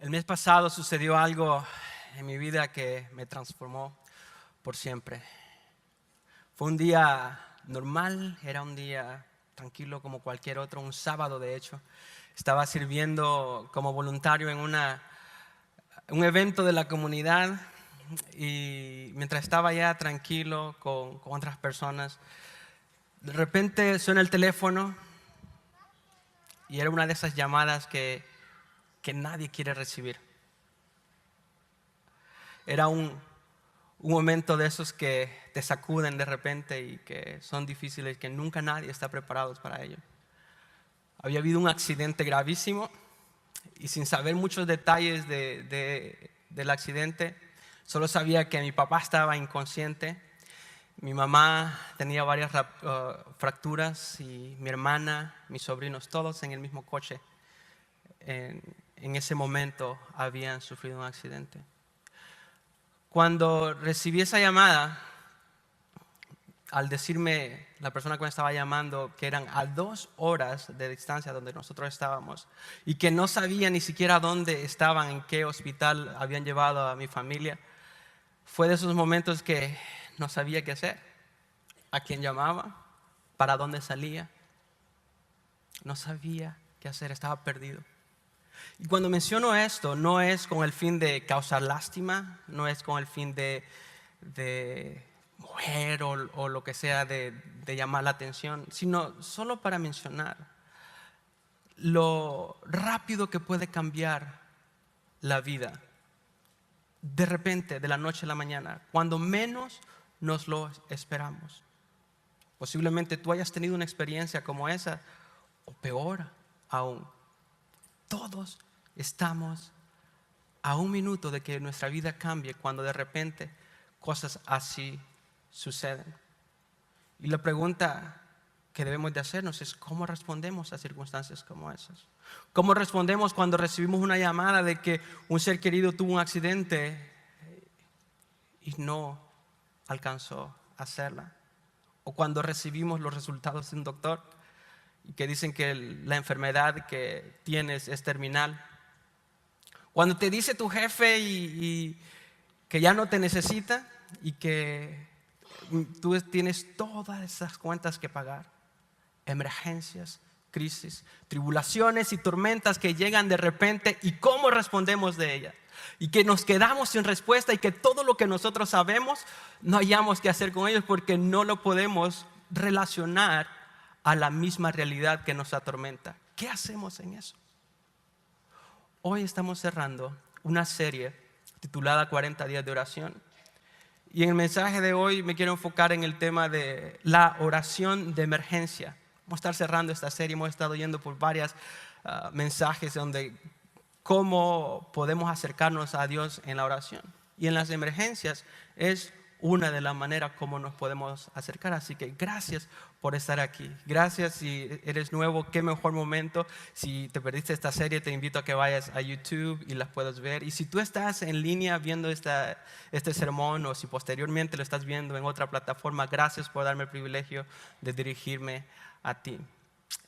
El mes pasado sucedió algo en mi vida que me transformó por siempre. Fue un día normal, era un día tranquilo como cualquier otro, un sábado de hecho. Estaba sirviendo como voluntario en un evento de la comunidad y mientras estaba ya tranquilo con otras personas, de repente suena el teléfono y era una de esas llamadas que nadie quiere recibir. Era un momento de esos que te sacuden de repente y que son difíciles, que nunca nadie está preparado para ello. Había habido un accidente gravísimo y sin saber muchos detalles del accidente, solo sabía que mi papá estaba inconsciente, mi mamá tenía varias fracturas y mi hermana, mis sobrinos, todos en el mismo coche. En ese momento habían sufrido un accidente. Cuando recibí esa llamada, al decirme la persona que me estaba llamando que eran a 2 horas de distancia donde nosotros estábamos y que no sabía ni siquiera dónde estaban, en qué hospital habían llevado a mi familia, fue de esos momentos que no sabía qué hacer, a quién llamaba, para dónde salía. No sabía qué hacer, estaba perdido. Y cuando menciono esto, no es con el fin de causar lástima, no es con el fin de mover o lo que sea de llamar la atención, sino solo para mencionar lo rápido que puede cambiar la vida. De repente, de la noche a la mañana, cuando menos nos lo esperamos. Posiblemente tú hayas tenido una experiencia como esa, o peor aún. Todos estamos a un minuto de que nuestra vida cambie cuando de repente cosas así suceden. Y la pregunta que debemos de hacernos es ¿cómo respondemos a circunstancias como esas? ¿Cómo respondemos cuando recibimos una llamada de que un ser querido tuvo un accidente y no alcanzó a hacerla? O cuando recibimos los resultados de un doctor y que dicen que la enfermedad que tienes es terminal. Cuando te dice tu jefe y que ya no te necesita y que tú tienes todas esas cuentas que pagar. Emergencias, crisis, tribulaciones y tormentas que llegan de repente y cómo respondemos de ellas. Y que nos quedamos sin respuesta y que todo lo que nosotros sabemos no hayamos que hacer con ellos porque no lo podemos relacionar a la misma realidad que nos atormenta. ¿Qué hacemos en eso? Hoy estamos cerrando una serie titulada 40 días de oración. Y en el mensaje de hoy me quiero enfocar en el tema de la oración de emergencia. Vamos a estar cerrando esta serie, hemos estado yendo por varios mensajes donde cómo podemos acercarnos a Dios en la oración. Y en las emergencias es una de las maneras como nos podemos acercar. Así que gracias por estar aquí. Gracias si eres nuevo, qué mejor momento. Si te perdiste esta serie, te invito a que vayas a YouTube y las puedas ver. Y si tú estás en línea viendo este sermón o si posteriormente lo estás viendo en otra plataforma, gracias por darme el privilegio de dirigirme a ti.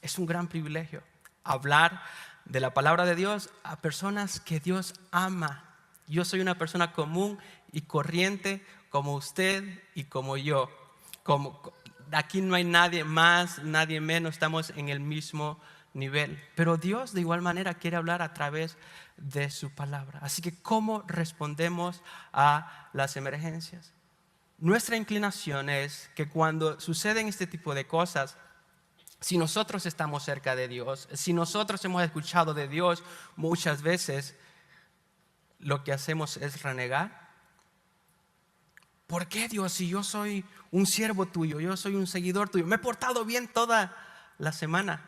Es un gran privilegio hablar de la palabra de Dios a personas que Dios ama. Yo soy una persona común y corriente como usted y como yo. Aquí no hay nadie más, nadie menos, estamos en el mismo nivel. Pero Dios de igual manera quiere hablar a través de su palabra. Así que ¿cómo respondemos a las emergencias? Nuestra inclinación es que cuando suceden este tipo de cosas, si nosotros estamos cerca de Dios, si nosotros hemos escuchado de Dios muchas veces, lo que hacemos es renegar. ¿Por qué, Dios? Si yo soy un siervo tuyo, yo soy un seguidor tuyo, me he portado bien toda la semana.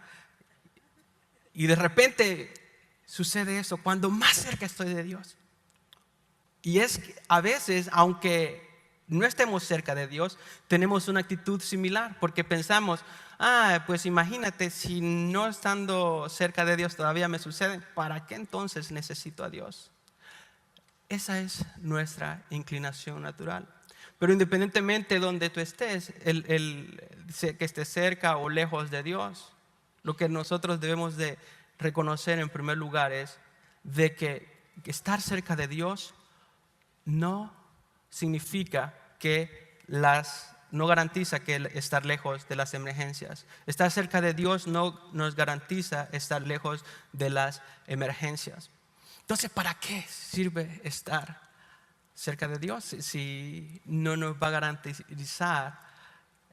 Y de repente sucede eso cuando más cerca estoy de Dios. Y es que a veces, aunque no estemos cerca de Dios, tenemos una actitud similar porque pensamos, pues imagínate, si no estando cerca de Dios todavía me sucede, ¿para qué entonces necesito a Dios? Esa es nuestra inclinación natural. Pero independientemente de donde tú estés, que estés cerca o lejos de Dios, lo que nosotros debemos de reconocer en primer lugar es de que estar cerca de Dios no significa que no garantiza que estar lejos de las emergencias. Estar cerca de Dios no nos garantiza estar lejos de las emergencias. Entonces, ¿para qué sirve estar cerca de Dios si no nos va a garantizar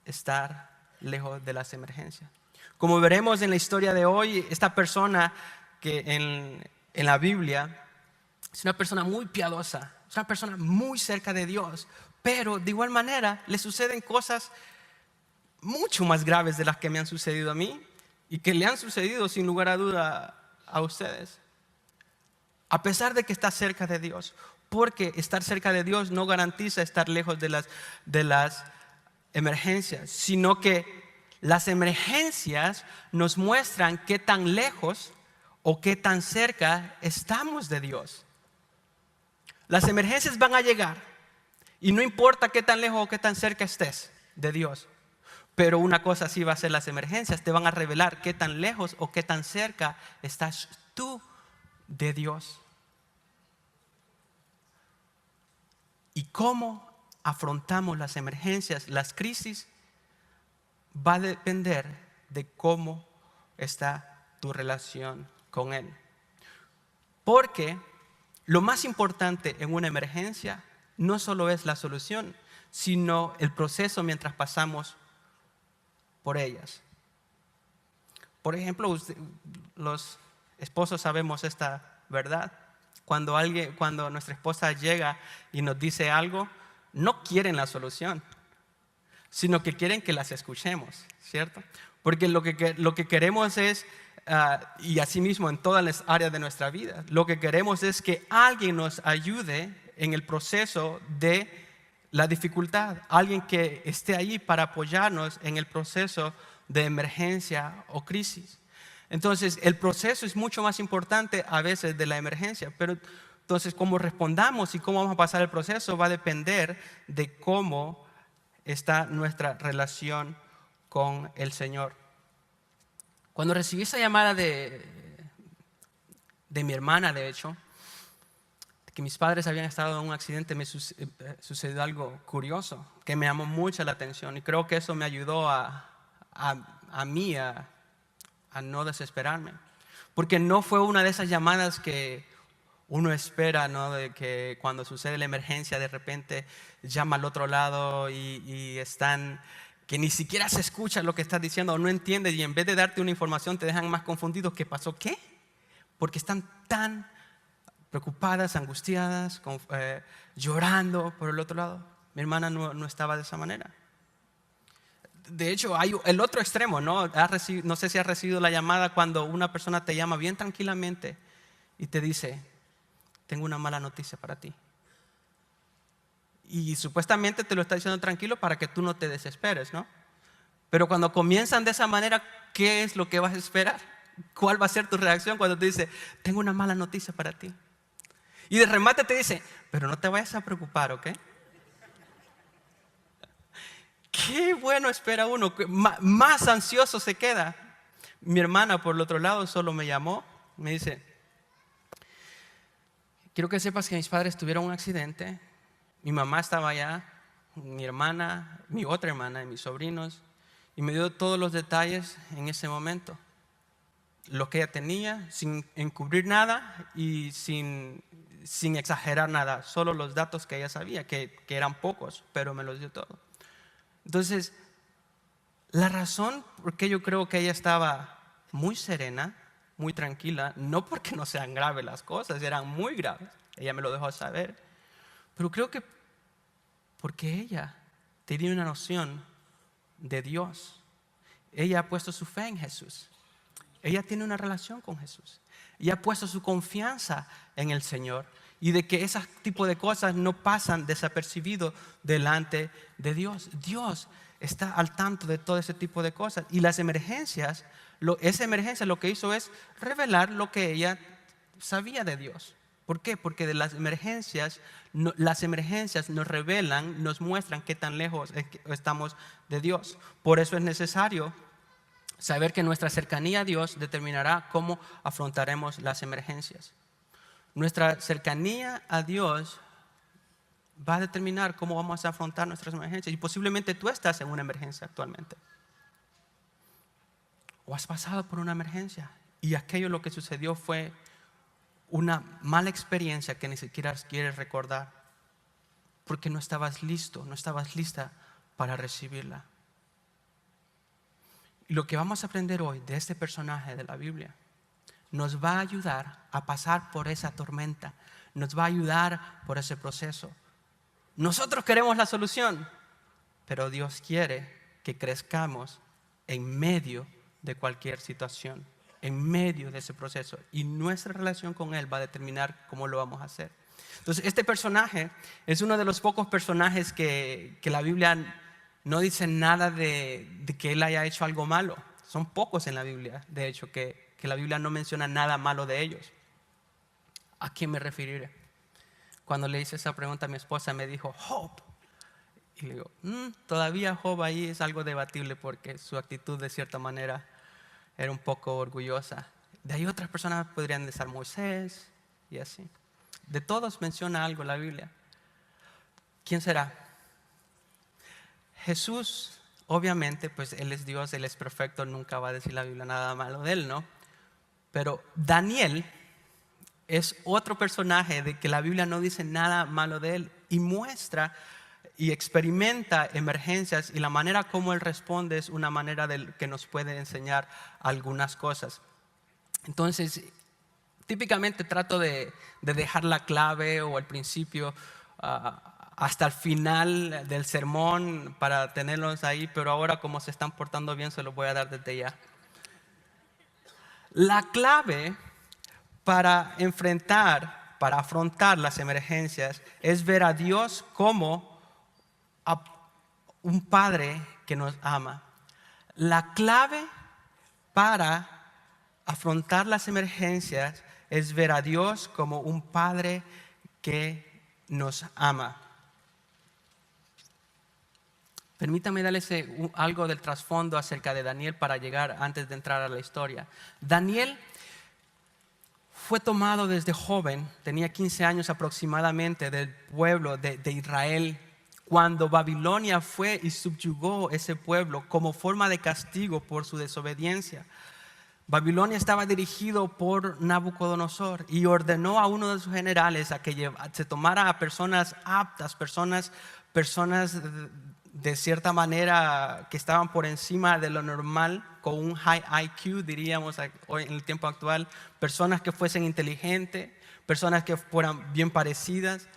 estar lejos de las emergencias? Como veremos en la historia de hoy, esta persona que en la Biblia es una persona muy piadosa, es una persona muy cerca de Dios, pero de igual manera le suceden cosas mucho más graves de las que me han sucedido a mí y que le han sucedido sin lugar a duda a ustedes. A pesar de que está cerca de Dios, porque estar cerca de Dios no garantiza estar lejos de las emergencias, sino que las emergencias nos muestran qué tan lejos o qué tan cerca estamos de Dios. Las emergencias van a llegar y no importa qué tan lejos o qué tan cerca estés de Dios. Pero una cosa sí va a ser: las emergencias te van a revelar qué tan lejos o qué tan cerca estás tú de Dios. Y cómo afrontamos las emergencias, las crisis, va a depender de cómo está tu relación con Él. Porque lo más importante en una emergencia no solo es la solución, sino el proceso mientras pasamos por ellas. Por ejemplo, los esposos sabemos esta verdad. Cuando nuestra esposa llega y nos dice algo, no quieren la solución, sino que quieren que las escuchemos, ¿cierto? Porque lo que queremos es, y asimismo en todas las áreas de nuestra vida, lo que queremos es que alguien nos ayude en el proceso de la dificultad, alguien que esté ahí para apoyarnos en el proceso de emergencia o crisis. Entonces, el proceso es mucho más importante a veces de la emergencia, pero entonces cómo respondamos y cómo vamos a pasar el proceso va a depender de cómo está nuestra relación con el Señor. Cuando recibí esa llamada de mi hermana, de hecho, que mis padres habían estado en un accidente, me sucedió algo curioso que me llamó mucho la atención, y creo que eso me ayudó a mí a no desesperarme, porque no fue una de esas llamadas que uno espera, ¿no? De que cuando sucede la emergencia de repente llama al otro lado y están, que ni siquiera se escucha lo que estás diciendo o no entiendes, y en vez de darte una información te dejan más confundidos. ¿Qué pasó? ¿Qué? Porque están tan preocupadas, angustiadas, llorando por el otro lado. Mi hermana no estaba de esa manera. De hecho, hay el otro extremo, ¿no? No sé si has recibido la llamada cuando una persona te llama bien tranquilamente y te dice: tengo una mala noticia para ti. Y supuestamente te lo está diciendo tranquilo para que tú no te desesperes, ¿no? Pero cuando comienzan de esa manera, ¿qué es lo que vas a esperar? ¿Cuál va a ser tu reacción cuando te dice: tengo una mala noticia para ti? Y de remate te dice: pero no te vayas a preocupar, ¿ok? Qué bueno espera uno, más ansioso se queda. Mi hermana, por el otro lado, solo me llamó, me dice: quiero que sepas que mis padres tuvieron un accidente, mi mamá estaba allá, mi hermana, mi otra hermana y mis sobrinos, y me dio todos los detalles en ese momento, lo que ella tenía, sin encubrir nada y sin exagerar nada, solo los datos que ella sabía, que eran pocos, pero me los dio todo. Entonces, la razón por qué yo creo que ella estaba muy serena, muy tranquila, no porque no sean graves las cosas, eran muy graves, ella me lo dejó saber, pero creo que porque ella tenía una noción de Dios. Ella ha puesto su fe en Jesús, ella tiene una relación con Jesús, ella ha puesto su confianza en el Señor, y de que ese tipo de cosas no pasan desapercibidos delante de Dios. Dios está al tanto de todo ese tipo de cosas, y las emergencias, esa emergencia lo que hizo es revelar lo que ella sabía de Dios. ¿Por qué? Porque de las emergencias nos revelan, nos muestran qué tan lejos estamos de Dios. Por eso es necesario saber que nuestra cercanía a Dios determinará cómo afrontaremos las emergencias. Nuestra cercanía a Dios va a determinar cómo vamos a afrontar nuestras emergencias. Y posiblemente tú estás en una emergencia actualmente. O has pasado por una emergencia y aquello lo que sucedió fue una mala experiencia que ni siquiera quieres recordar porque no estabas listo, no estabas lista para recibirla. Y lo que vamos a aprender hoy de este personaje de la Biblia nos va a ayudar a pasar por esa tormenta, nos va a ayudar por ese proceso. Nosotros queremos la solución, pero Dios quiere que crezcamos en medio de cualquier situación, en medio de ese proceso. Y nuestra relación con Él va a determinar cómo lo vamos a hacer. Entonces, este personaje es uno de los pocos personajes que la Biblia no dice nada de que Él haya hecho algo malo. Son pocos en la Biblia, de hecho, que la Biblia no menciona nada malo de ellos. ¿A quién me referiré? Cuando le hice esa pregunta a mi esposa me dijo, Job. Y le digo, todavía Job ahí es algo debatible porque su actitud de cierta manera era un poco orgullosa. De ahí otras personas podrían decir Moisés y así. De todos menciona algo la Biblia. ¿Quién será? Jesús, obviamente, pues Él es Dios, Él es perfecto, nunca va a decir la Biblia nada malo de Él, ¿no? Pero Daniel es otro personaje de que la Biblia no dice nada malo de él y muestra y experimenta emergencias y la manera como él responde es una manera que nos puede enseñar algunas cosas. Entonces, típicamente trato de dejar la clave o el principio hasta el final del sermón para tenerlos ahí, pero ahora como se están portando bien se los voy a dar desde ya. La clave para afrontar las emergencias es ver a Dios como a un Padre que nos ama. La clave para afrontar las emergencias es ver a Dios como un Padre que nos ama. Permítame darles algo del trasfondo acerca de Daniel para llegar antes de entrar a la historia. Daniel fue tomado desde joven, tenía 15 años aproximadamente, del pueblo de Israel, cuando Babilonia fue y subyugó ese pueblo como forma de castigo por su desobediencia. Babilonia estaba dirigido por Nabucodonosor y ordenó a uno de sus generales a que se tomara a personas aptas, personas de cierta manera que estaban por encima de lo normal, con un high IQ, diríamos hoy en el tiempo actual, personas que fuesen inteligentes, personas que fueran bien parecidas.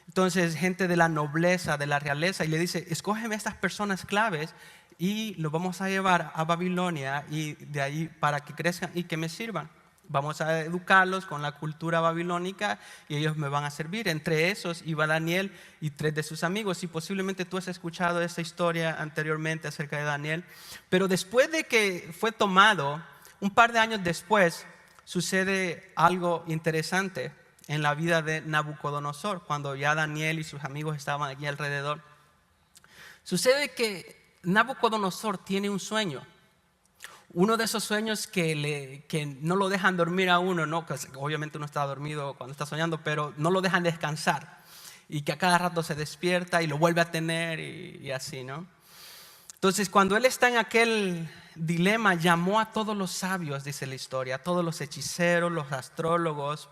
Entonces, gente de la nobleza, de la realeza, y le dice, escógeme estas personas claves y los vamos a llevar a Babilonia y de ahí para que crezcan y que me sirvan. Vamos a educarlos con la cultura babilónica y ellos me van a servir. Entre esos iba Daniel y 3 de sus amigos. Y posiblemente tú has escuchado esta historia anteriormente acerca de Daniel. Pero después de que fue tomado, un par de años después, sucede algo interesante en la vida de Nabucodonosor, cuando ya Daniel y sus amigos estaban aquí alrededor. Sucede que Nabucodonosor tiene un sueño. Uno de esos sueños que no lo dejan dormir a uno, ¿no? Que obviamente uno está dormido cuando está soñando, pero no lo dejan descansar. Y que a cada rato se despierta y lo vuelve a tener y así, ¿no? Entonces, cuando él está en aquel dilema, llamó a todos los sabios, dice la historia, a todos los hechiceros, los astrólogos,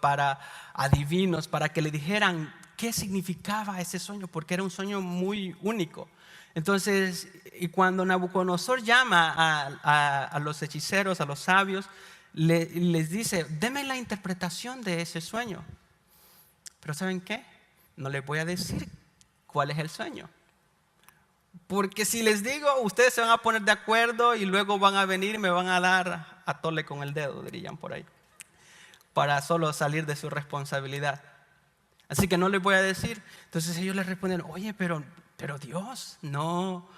adivinos, para que le dijeran qué significaba ese sueño, porque era un sueño muy único. Entonces, y cuando Nabucodonosor llama a los hechiceros, a los sabios, les dice, denme la interpretación de ese sueño. Pero ¿saben qué? No les voy a decir cuál es el sueño. Porque si les digo, ustedes se van a poner de acuerdo y luego van a venir y me van a dar a tole con el dedo, dirían por ahí, para solo salir de su responsabilidad. Así que no les voy a decir. Entonces ellos les responden, oye, pero Dios, no,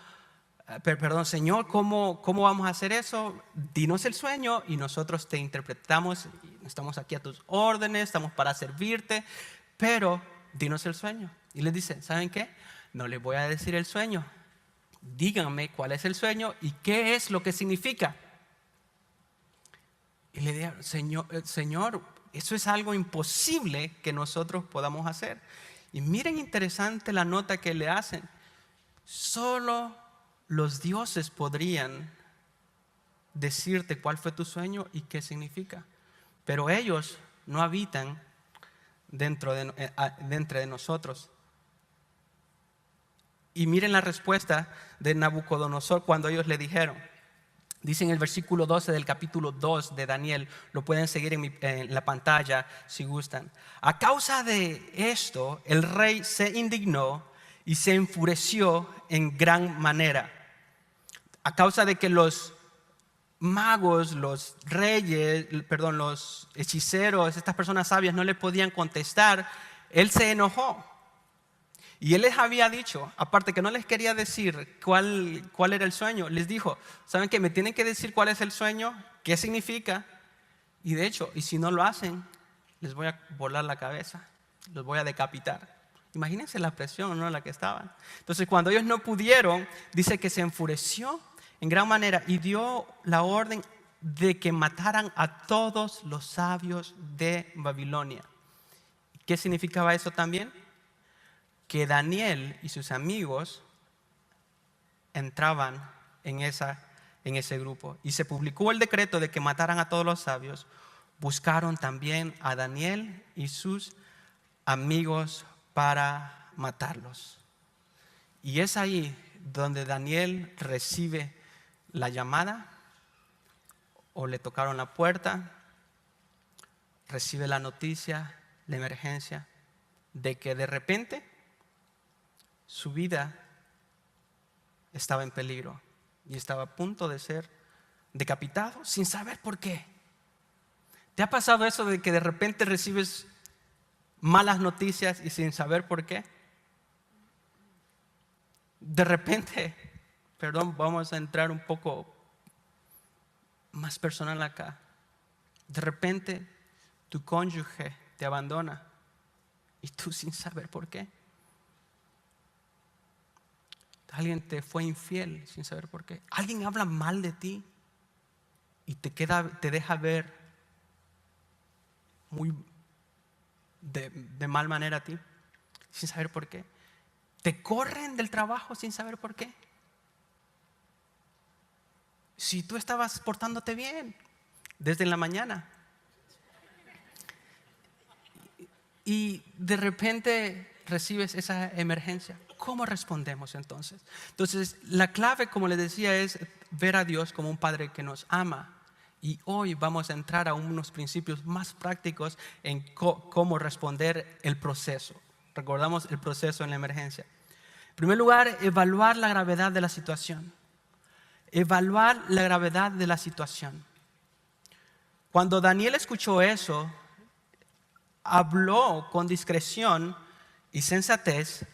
perdón, Señor, ¿cómo vamos a hacer eso? Dinos el sueño y nosotros te interpretamos. Estamos aquí a tus órdenes, estamos para servirte, pero dinos el sueño. Y les dice, ¿saben qué? No les voy a decir el sueño. Díganme cuál es el sueño y qué es lo que significa. Y le dijeron, Señor, Eso es algo imposible que nosotros podamos hacer. Y miren interesante la nota que le hacen. Solo los dioses podrían decirte cuál fue tu sueño y qué significa. Pero ellos no habitan dentro de nosotros. Y miren la respuesta de Nabucodonosor cuando ellos le dijeron. Dice en el versículo 12 del capítulo 2 de Daniel, lo pueden seguir en la pantalla si gustan. A causa de esto, el rey se indignó y se enfureció en gran manera. A causa de que los magos, los reyes, los hechiceros, estas personas sabias no le podían contestar, él se enojó. Y él les había dicho, aparte que no les quería decir cuál era el sueño, les dijo, ¿saben qué? Me tienen que decir cuál es el sueño, qué significa. Y de hecho, y si no lo hacen, les voy a volar la cabeza, los voy a decapitar. Imagínense la presión, ¿no?, en la que estaban. Entonces, cuando ellos no pudieron, dice que se enfureció en gran manera y dio la orden de que mataran a todos los sabios de Babilonia. ¿Qué significaba eso también? Que Daniel y sus amigos entraban en ese grupo. Y se publicó el decreto de que mataran a todos los sabios. Buscaron también a Daniel y sus amigos para matarlos. Y es ahí donde Daniel recibe la llamada, o le tocaron la puerta, recibe la noticia, la emergencia, de que de repente su vida estaba en peligro y estaba a punto de ser decapitado sin saber por qué. ¿Te ha pasado eso de que de repente recibes malas noticias y sin saber por qué? De repente, vamos a entrar un poco más personal acá. De repente tu cónyuge te abandona y tú sin saber por qué. Alguien te fue infiel sin saber por qué. Alguien habla mal de ti y te deja ver muy de mal manera a ti sin saber por qué. Te corren del trabajo sin saber por qué. Si tú estabas portándote bien desde la mañana y de repente recibes esa emergencia, ¿cómo respondemos entonces? Entonces, la clave, como les decía, es ver a Dios como un Padre que nos ama. Y hoy vamos a entrar a unos principios más prácticos en cómo responder el proceso. Recordamos el proceso en la emergencia. En primer lugar, evaluar la gravedad de la situación. Evaluar la gravedad de la situación. Cuando Daniel escuchó eso, habló con discreción y sensatez.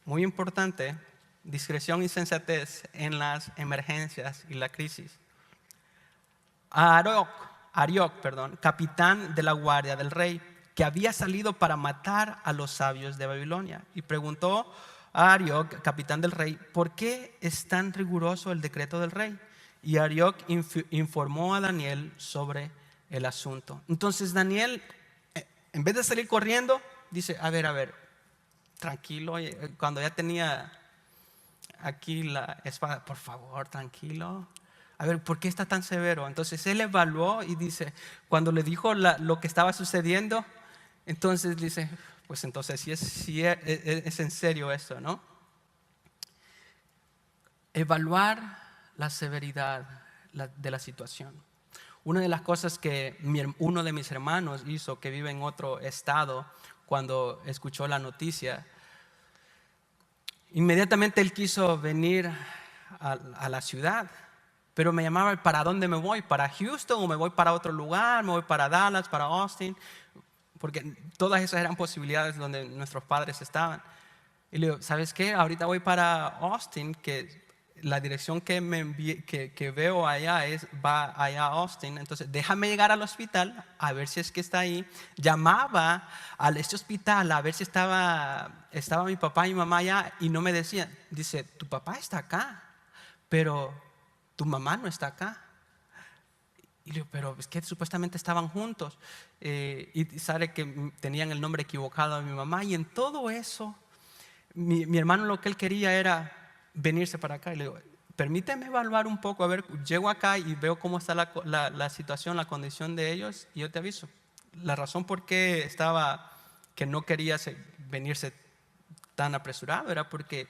Muy importante, discreción y sensatez en las emergencias y la crisis. Arioc, capitán de la guardia del rey, que había salido para matar a los sabios de Babilonia, y preguntó a Arioc, capitán del rey, ¿por qué es tan riguroso el decreto del rey? Y Arioc informó a Daniel sobre el asunto. Entonces Daniel, en vez de salir corriendo, dice, a ver, tranquilo. Cuando ya tenía aquí la espada, por favor, tranquilo. A ver, ¿por qué está tan severo? Entonces él evaluó y dice, cuando le dijo lo que estaba sucediendo, entonces dice, pues entonces sí es en serio esto, ¿no? Evaluar la severidad de la situación. Una de las cosas que uno de mis hermanos hizo, que vive en otro estado, cuando escuchó la noticia, inmediatamente él quiso venir a la ciudad, pero me llamaba, ¿para dónde me voy? ¿Para Houston o me voy para otro lugar? ¿Me voy para Dallas, para Austin? Porque todas esas eran posibilidades donde nuestros padres estaban. Y le digo, ¿sabes qué? Ahorita voy para Austin, que la dirección que veo allá va allá a Austin. Entonces déjame llegar al hospital a ver si es que está ahí. Llamaba a este hospital a ver si estaba mi papá y mi mamá allá, y no me decían. Dice, tu papá está acá, pero tu mamá no está acá. Y le digo, pero es que supuestamente estaban juntos. Y sabe que tenían el nombre equivocado de mi mamá. Y en todo eso, mi hermano lo que él quería era venirse para acá. Y le digo, permíteme evaluar un poco, a ver, llego acá y veo cómo está la situación, la condición de ellos, y yo te aviso. La razón por qué que no quería venirse tan apresurado era porque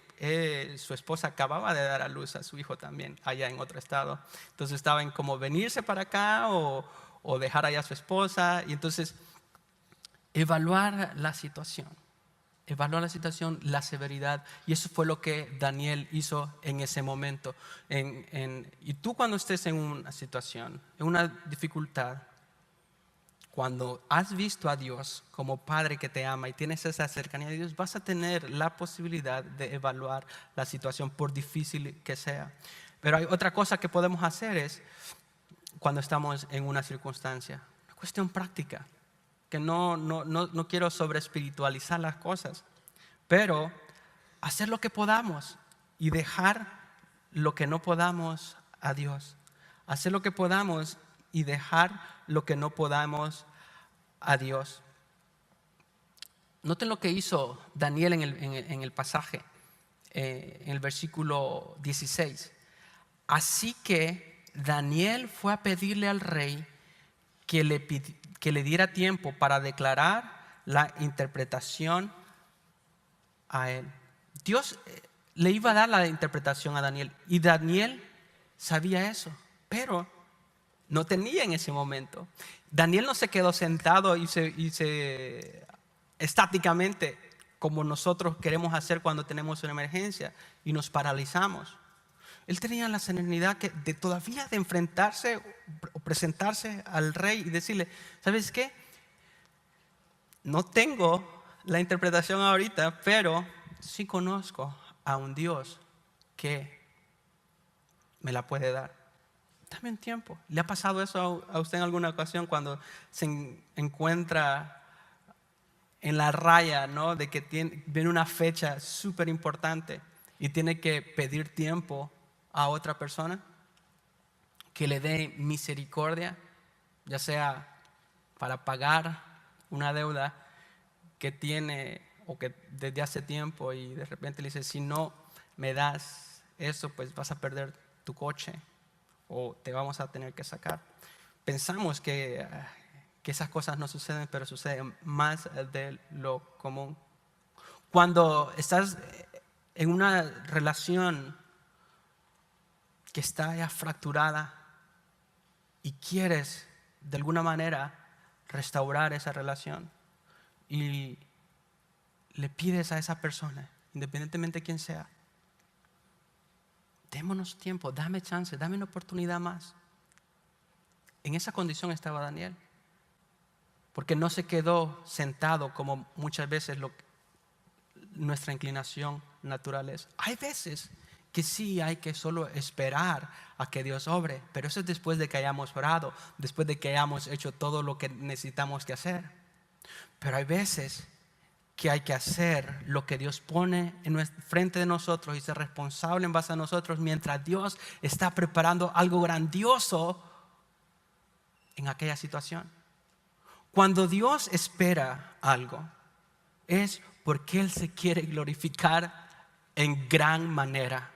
su esposa acababa de dar a luz a su hijo también allá en otro estado. Entonces estaba en como venirse para acá o dejar allá a su esposa. Y entonces evaluar la situación, la severidad. Y eso fue lo que Daniel hizo en ese momento. Y tú, cuando estés en una situación, en una dificultad, cuando has visto a Dios como Padre que te ama y tienes esa cercanía de Dios, vas a tener la posibilidad de evaluar la situación, por difícil que sea. Pero hay otra cosa que podemos hacer, es cuando estamos en una circunstancia, una cuestión práctica, que no quiero sobre espiritualizar las cosas, pero hacer lo que podamos y dejar lo que no podamos a Dios. Hacer lo que podamos y dejar lo que no podamos a Dios. Noten lo que hizo Daniel en el pasaje, en el versículo 16. Así que Daniel fue a pedirle al rey que le diera tiempo para declarar la interpretación a él. Dios le iba a dar la interpretación a Daniel, y Daniel sabía eso, pero no tenía en ese momento. Daniel no se quedó sentado y se estáticamente, como nosotros queremos hacer cuando tenemos una emergencia y nos paralizamos. Él tenía la serenidad de todavía de enfrentarse o presentarse al rey y decirle, ¿sabes qué? No tengo la interpretación ahorita, pero sí conozco a un Dios que me la puede dar. Dame un tiempo. ¿Le ha pasado eso a usted en alguna ocasión cuando se encuentra en la raya, ¿no?, de que viene una fecha súper importante y tiene que pedir tiempo a otra persona que le dé misericordia, ya sea para pagar una deuda que tiene o que desde hace tiempo, y de repente le dice, si no me das eso, pues vas a perder tu coche o te vamos a tener que sacar? Pensamos que esas cosas no suceden, pero suceden más de lo común. Cuando estás en una relación que está ya fracturada y quieres de alguna manera restaurar esa relación, y le pides a esa persona, independientemente de quién sea, démonos tiempo, dame chance, dame una oportunidad más. En esa condición estaba Daniel, porque no se quedó sentado como muchas veces nuestra inclinación natural es. Hay veces que sí hay que solo esperar a que Dios obre, pero eso es después de que hayamos orado, después de que hayamos hecho todo lo que necesitamos que hacer. Pero hay veces que hay que hacer lo que Dios pone frente de nosotros y ser responsable en base a nosotros, mientras Dios está preparando algo grandioso en aquella situación. Cuando Dios espera algo, es porque Él se quiere glorificar en gran manera.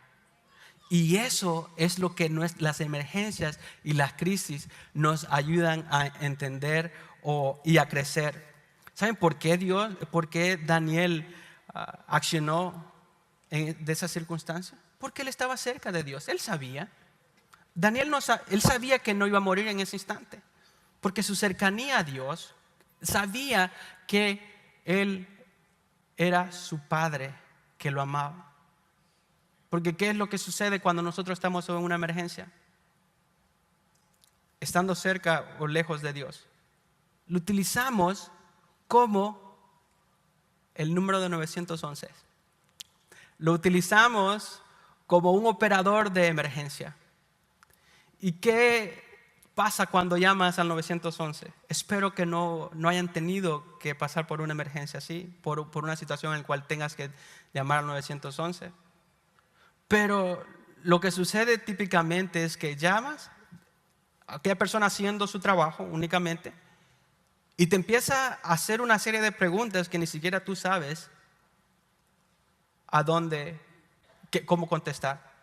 Y eso es lo que las emergencias y las crisis nos ayudan a entender y a crecer. ¿Saben por qué Daniel accionó de esa circunstancia? Porque él estaba cerca de Dios. Él sabía. Él sabía que no iba a morir en ese instante, porque su cercanía a Dios, sabía que Él era su Padre que lo amaba. Porque ¿qué es lo que sucede cuando nosotros estamos en una emergencia? Estando cerca o lejos de Dios, lo utilizamos como el número de 911. Lo utilizamos como un operador de emergencia. ¿Y qué pasa cuando llamas al 911? Espero que no hayan tenido que pasar por una emergencia así, por una situación en la cual tengas que llamar al 911. Pero lo que sucede típicamente es que llamas aquella persona haciendo su trabajo únicamente, y te empieza a hacer una serie de preguntas que ni siquiera tú sabes a dónde, cómo contestar.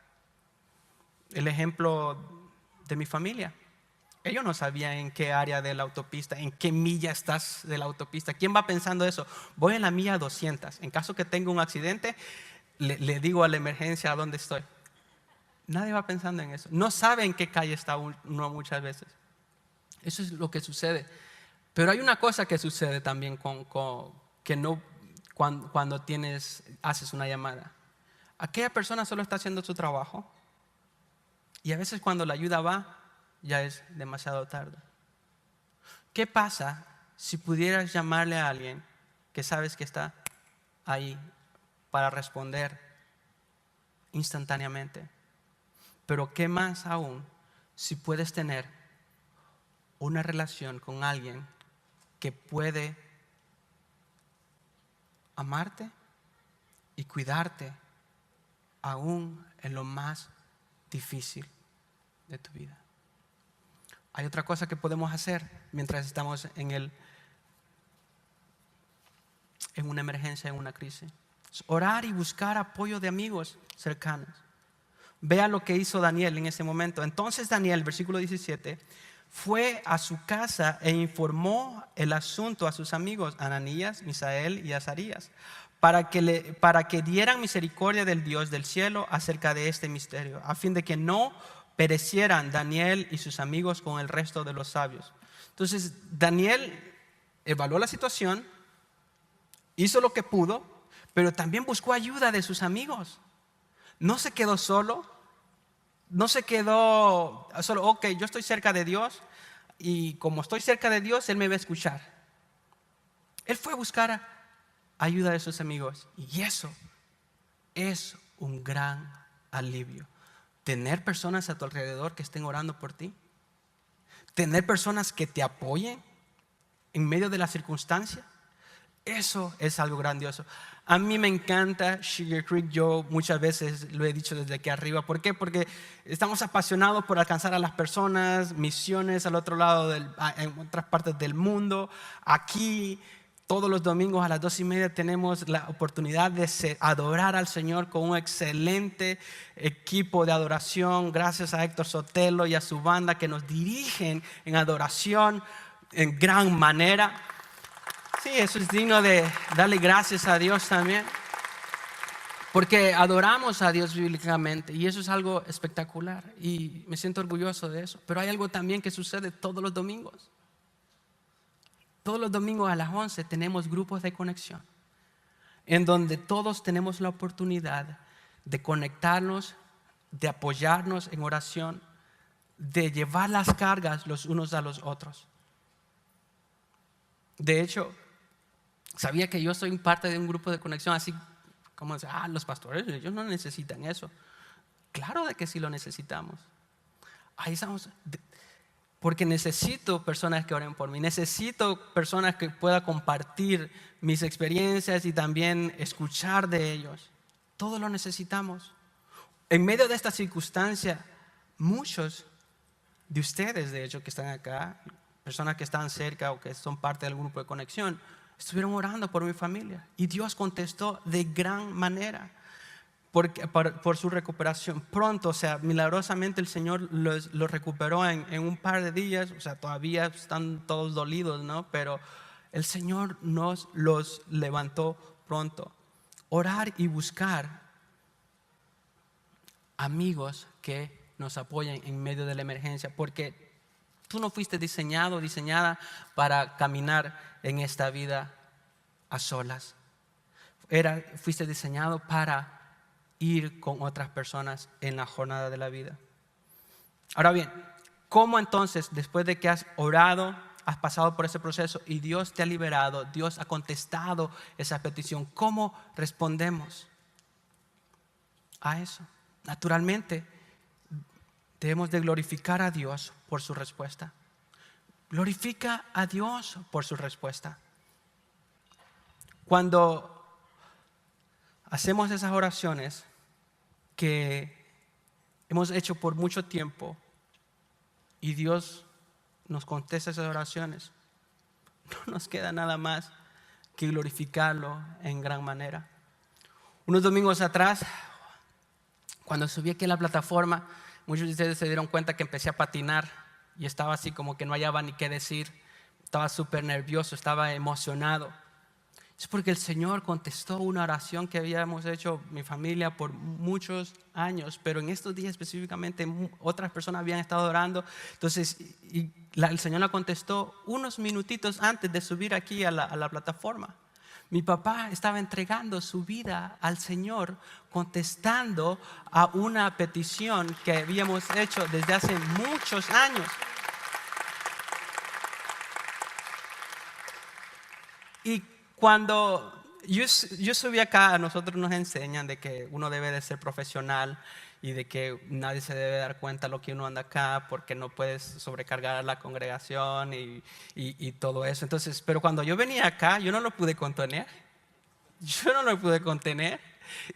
El ejemplo de mi familia. Ellos no sabían en qué área de la autopista, en qué milla estás de la autopista. ¿Quién va pensando eso? Voy en la milla 200. En caso que tenga un accidente, le digo a la emergencia a dónde estoy. Nadie va pensando en eso. No sabe en qué calle está uno muchas veces. Eso es lo que sucede. Pero hay una cosa que sucede también que no, cuando haces una llamada. Aquella persona solo está haciendo su trabajo y a veces cuando la ayuda va, ya es demasiado tarde. ¿Qué pasa si pudieras llamarle a alguien que sabes que está ahí para responder instantáneamente? Pero qué más aún si puedes tener una relación con alguien que puede amarte y cuidarte aún en lo más difícil de tu vida. Hay otra cosa que podemos hacer mientras estamos en una emergencia, en una crisis. Es orar y buscar apoyo de amigos cercanos. Vea lo que hizo Daniel en ese momento. Entonces Daniel, versículo 17, fue a su casa e informó el asunto a sus amigos Ananías, Misael y Azarías, para que dieran misericordia del Dios del cielo acerca de este misterio, a fin de que no perecieran Daniel y sus amigos con el resto de los sabios. Entonces Daniel evaluó la situación, hizo lo que pudo, pero también buscó ayuda de sus amigos. No se quedó solo, no se quedó solo, ok, yo estoy cerca de Dios y como estoy cerca de Dios, Él me va a escuchar. Él fue a buscar ayuda de sus amigos y eso es un gran alivio. Tener personas a tu alrededor que estén orando por ti, tener personas que te apoyen en medio de las circunstancias, eso es algo grandioso. A mí me encanta Sugar Creek. Yo muchas veces lo he dicho desde aquí arriba. ¿Por qué? Porque estamos apasionados por alcanzar a las personas, misiones al otro lado, en otras partes del mundo. Aquí, todos los domingos a las 2:30 tenemos la oportunidad de adorar al Señor con un excelente equipo de adoración. Gracias a Héctor Sotelo y a su banda que nos dirigen en adoración en gran manera. Sí, eso es digno de darle gracias a Dios también, porque adoramos a Dios bíblicamente y eso es algo espectacular y me siento orgulloso de eso. Pero hay algo también que sucede todos los domingos. Todos los domingos a las 11 tenemos grupos de conexión en donde todos tenemos la oportunidad de conectarnos, de apoyarnos en oración, de llevar las cargas los unos a los otros. De hecho, sabía que yo soy parte de un grupo de conexión, así como los pastores, ellos no necesitan eso. Claro de que sí lo necesitamos. Ahí estamos, porque necesito personas que oren por mí, necesito personas que puedan compartir mis experiencias y también escuchar de ellos. Todo lo necesitamos. En medio de esta circunstancia, muchos de ustedes, de hecho, que están acá, personas que están cerca o que son parte del grupo de conexión, estuvieron orando por mi familia y Dios contestó de gran manera por su recuperación. Pronto, o sea, milagrosamente el Señor los recuperó en un par de días. O sea, todavía están todos dolidos, ¿no? Pero el Señor nos los levantó pronto. Orar y buscar amigos que nos apoyen en medio de la emergencia, porque tú no fuiste diseñada para caminar en esta vida a solas. Fuiste diseñado para ir con otras personas en la jornada de la vida. Ahora bien, ¿cómo entonces, después de que has orado, has pasado por ese proceso y Dios te ha liberado, Dios ha contestado esa petición, cómo respondemos a eso? Naturalmente, debemos de glorificar a Dios por su respuesta. Glorifica a Dios por su respuesta. Cuando hacemos esas oraciones que hemos hecho por mucho tiempo, y Dios nos contesta esas oraciones, no nos queda nada más que glorificarlo en gran manera. Unos domingos atrás, cuando subí aquí a la plataforma, muchos de ustedes se dieron cuenta que empecé a patinar y estaba así como que no hallaba ni qué decir. Estaba súper nervioso, estaba emocionado. Es porque el Señor contestó una oración que habíamos hecho mi familia por muchos años, pero en estos días específicamente otras personas habían estado orando. Entonces el Señor la contestó unos minutitos antes de subir aquí a la plataforma. Mi papá estaba entregando su vida al Señor, contestando a una petición que habíamos hecho desde hace muchos años. Y cuando yo subí acá, a nosotros nos enseñan de que uno debe de ser profesional y de que nadie se debe dar cuenta de lo que uno anda acá porque no puedes sobrecargar a la congregación y todo eso. Entonces, pero cuando yo venía acá, yo no lo pude contener. Yo no lo pude contener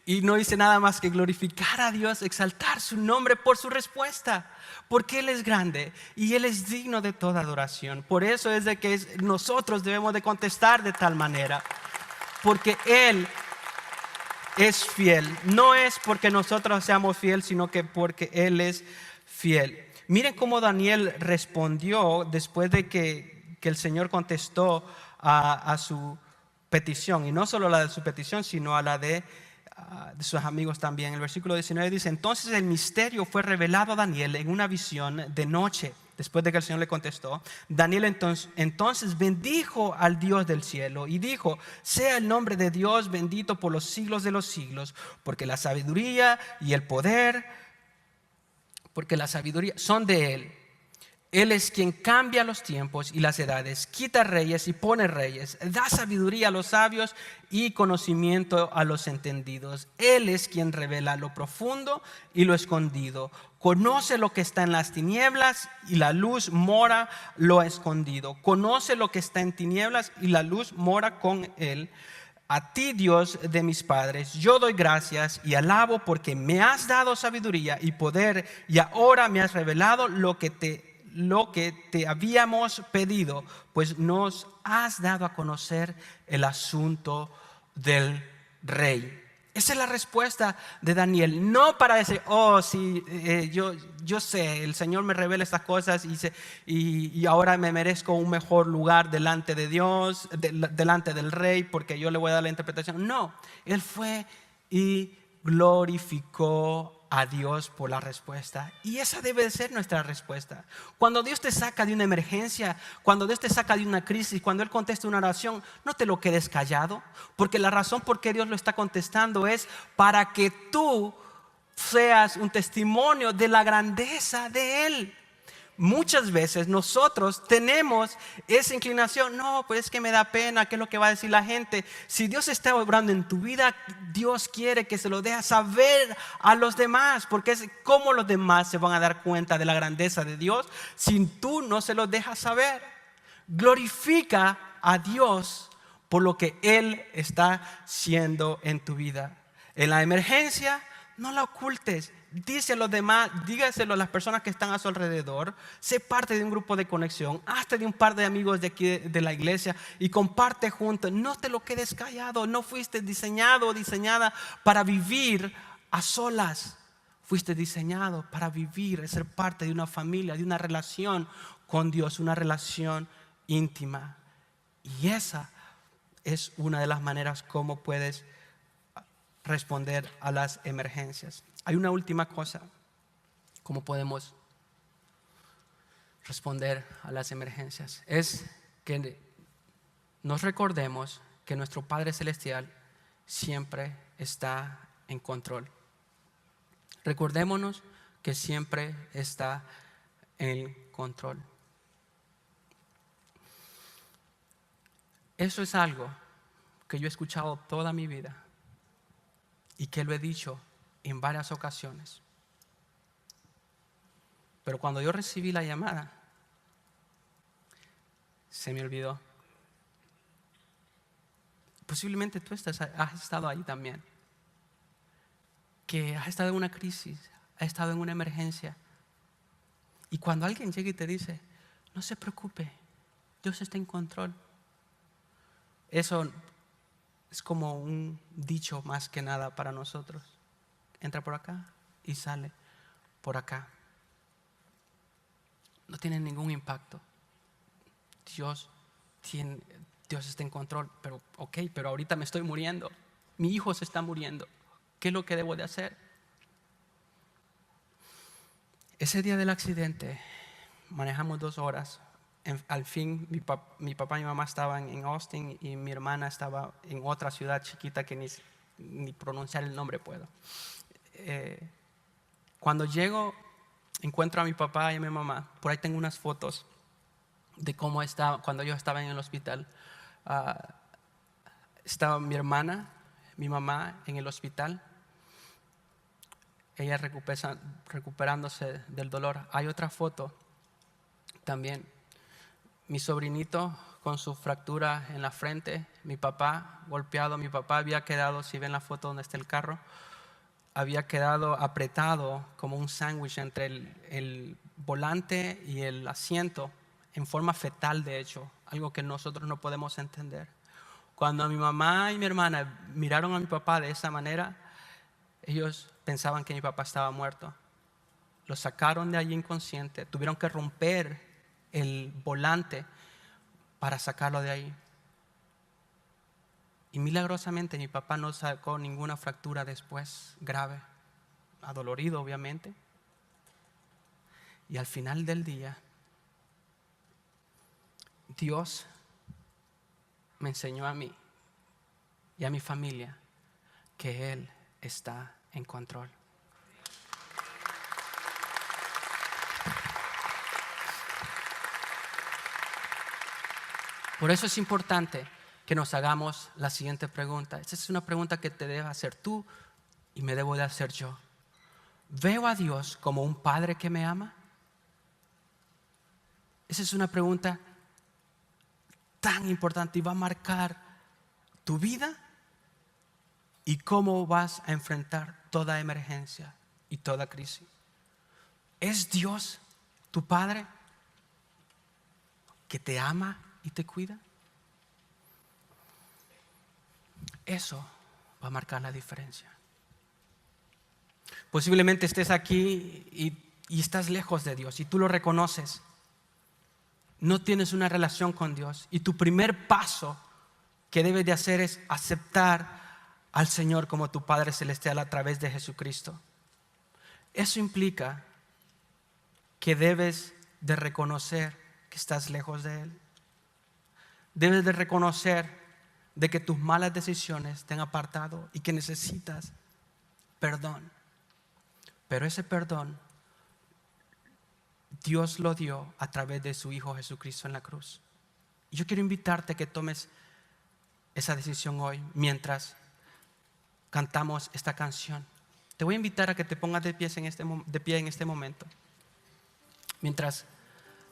y no hice nada más que glorificar a Dios, exaltar su nombre por su respuesta, porque Él es grande y Él es digno de toda adoración. Por eso es de que nosotros debemos de contestar de tal manera, porque Él es fiel. No es porque nosotros seamos fieles, sino que porque Él es fiel. Miren cómo Daniel respondió después de que el Señor contestó a su petición, y no solo la de su petición, sino a la de sus amigos también. El versículo 19 dice: entonces el misterio fue revelado a Daniel en una visión de noche. Después de que el Señor le contestó, Daniel entonces bendijo al Dios del cielo y dijo: sea el nombre de Dios bendito por los siglos de los siglos, porque la sabiduría y el poder, porque la sabiduría son de Él. Él es quien cambia los tiempos y las edades, quita reyes y pone reyes, da sabiduría a los sabios y conocimiento a los entendidos. Él es quien revela lo profundo y lo escondido. Conoce lo que está en las tinieblas y la luz mora lo escondido. Conoce lo que está en tinieblas y la luz mora con él. A ti, Dios de mis padres, yo doy gracias y alabo porque me has dado sabiduría y poder y ahora me has revelado lo que te habíamos pedido, pues nos has dado a conocer el asunto del rey. Esa es la respuesta de Daniel. No para decir: oh sí, yo sé, el Señor me revela estas cosas y ahora me merezco un mejor lugar delante de Dios, delante del rey, porque yo le voy a dar la interpretación. No, Él fue y glorificó a Dios por la respuesta. Y esa debe de ser nuestra respuesta. Cuando Dios te saca de una emergencia, cuando Dios te saca de una crisis, cuando Él contesta una oración, no te lo quedes callado, porque la razón por qué Dios lo está contestando es para que tú seas un testimonio de la grandeza de Él. Muchas veces nosotros tenemos esa inclinación: no, pues es que me da pena, ¿qué es lo que va a decir la gente? Si Dios está obrando en tu vida, Dios quiere que se lo dejes saber a los demás, porque es como los demás se van a dar cuenta de la grandeza de Dios si tú no se lo dejas saber. Glorifica a Dios por lo que Él está haciendo en tu vida. En la emergencia, no la ocultes. Díselo a los demás, dígaselo a las personas que están a su alrededor. Sé parte de un grupo de conexión, hazte de un par de amigos de aquí de la iglesia y comparte juntos. No te lo quedes callado. No fuiste diseñado o diseñada para vivir a solas. Fuiste diseñado para vivir, ser parte de una familia, de una relación con Dios, una relación íntima. Y esa es una de las maneras como puedes responder a las emergencias. Hay una última cosa: cómo podemos responder a las emergencias. Es que nos recordemos que nuestro Padre Celestial siempre está en control. Recordémonos que siempre está en control. Eso es algo que yo he escuchado toda mi vida y que lo he dicho en varias ocasiones. Pero cuando yo recibí la llamada, se me olvidó. Posiblemente tú has estado ahí también, que has estado en una crisis, has estado en una emergencia Y cuando alguien llega y te dice, no se preocupe, Dios está en control. Eso es como un dicho más que nada para nosotros. Entra por acá y sale por acá. No tiene ningún impacto. Dios está en control, pero pero ahorita me estoy muriendo. Mi hijo se está muriendo. ¿Qué es lo que debo de hacer? Ese día del accidente manejamos 2 horas. Al fin mi papá y mi mamá estaban en Austin y mi hermana estaba en otra ciudad chiquita que ni pronunciar el nombre puedo. Cuando llego, encuentro a mi papá y a mi mamá. Por ahí tengo unas fotos de cómo estaba cuando yo estaba en el hospital. Estaba mi hermana, mi mamá en el hospital. Ella recuperándose del dolor. Hay otra foto también. Mi sobrinito con su fractura en la frente, mi papá golpeado. Mi papá había quedado, si ven la foto donde está el carro, había quedado apretado como un sándwich entre el volante y el asiento, en forma fetal de hecho, algo que nosotros no podemos entender. Cuando mi mamá y mi hermana miraron a mi papá de esa manera, ellos pensaban que mi papá estaba muerto. Lo sacaron de allí inconsciente, tuvieron que romper el volante para sacarlo de ahí. Y milagrosamente mi papá no sacó ninguna fractura después grave, adolorido obviamente. Y al final del día, Dios me enseñó a mí y a mi familia que Él está en control. Por eso es importante que nos hagamos la siguiente pregunta. Esta es una pregunta que te debes hacer tú y me debo de hacer yo. ¿Veo a Dios como un padre que me ama? Esa es una pregunta tan importante y va a marcar tu vida y cómo vas a enfrentar toda emergencia y toda crisis. ¿Es Dios tu Padre que te ama y te cuida? Eso va a marcar la diferencia. Posiblemente estés aquí y estás lejos de Dios y tú lo reconoces. No tienes una relación con Dios y tu primer paso que debes de hacer es aceptar al Señor como tu Padre Celestial a través de Jesucristo. Eso implica que debes de reconocer que estás lejos de Él. Debes de reconocer de que tus malas decisiones te han apartado y que necesitas perdón. Pero ese perdón Dios lo dio a través de su Hijo Jesucristo en la cruz. Y yo quiero invitarte a que tomes esa decisión hoy mientras cantamos esta canción. Te voy a invitar a que te pongas de pie en este momento. Mientras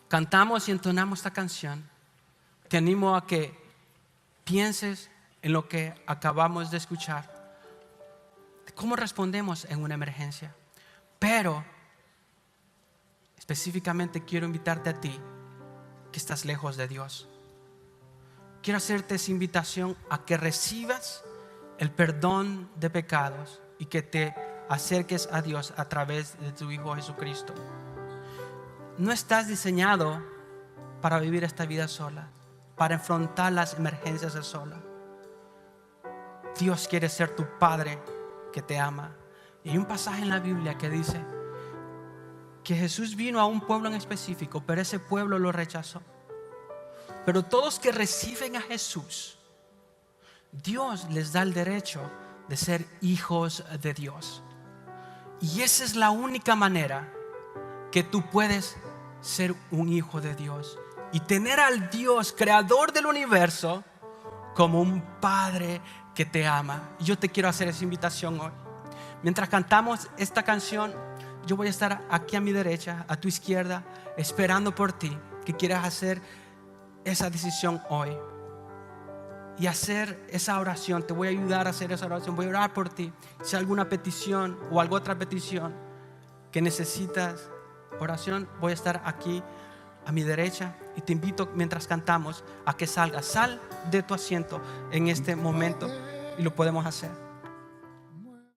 cantamos y entonamos esta canción, te animo a que pienses en lo que acabamos de escuchar. ¿Cómo respondemos en una emergencia? Pero específicamente quiero invitarte a ti que estás lejos de Dios. Quiero hacerte esa invitación a que recibas el perdón de pecados y que te acerques a Dios a través de tu Hijo Jesucristo. No estás diseñado para vivir esta vida sola, para enfrentar las emergencias sola. Dios quiere ser tu Padre que te ama. Y hay un pasaje en la Biblia que dice que Jesús vino a un pueblo en específico, pero ese pueblo lo rechazó. Pero todos que reciben a Jesús, Dios les da el derecho de ser hijos de Dios. Y esa es la única manera que tú puedes ser un hijo de Dios y tener al Dios creador del universo como un Padre que te ama. Y yo te quiero hacer esa invitación hoy. Mientras cantamos esta canción, yo voy a estar aquí a mi derecha, a tu izquierda, esperando por ti que quieras hacer esa decisión hoy y hacer esa oración. Te voy a ayudar a hacer esa oración. Voy a orar por ti. Si hay alguna petición o alguna otra petición que necesitas oración, voy a estar aquí a mi derecha y te invito mientras cantamos a que salgas. Sal de tu asiento en este momento y lo podemos hacer.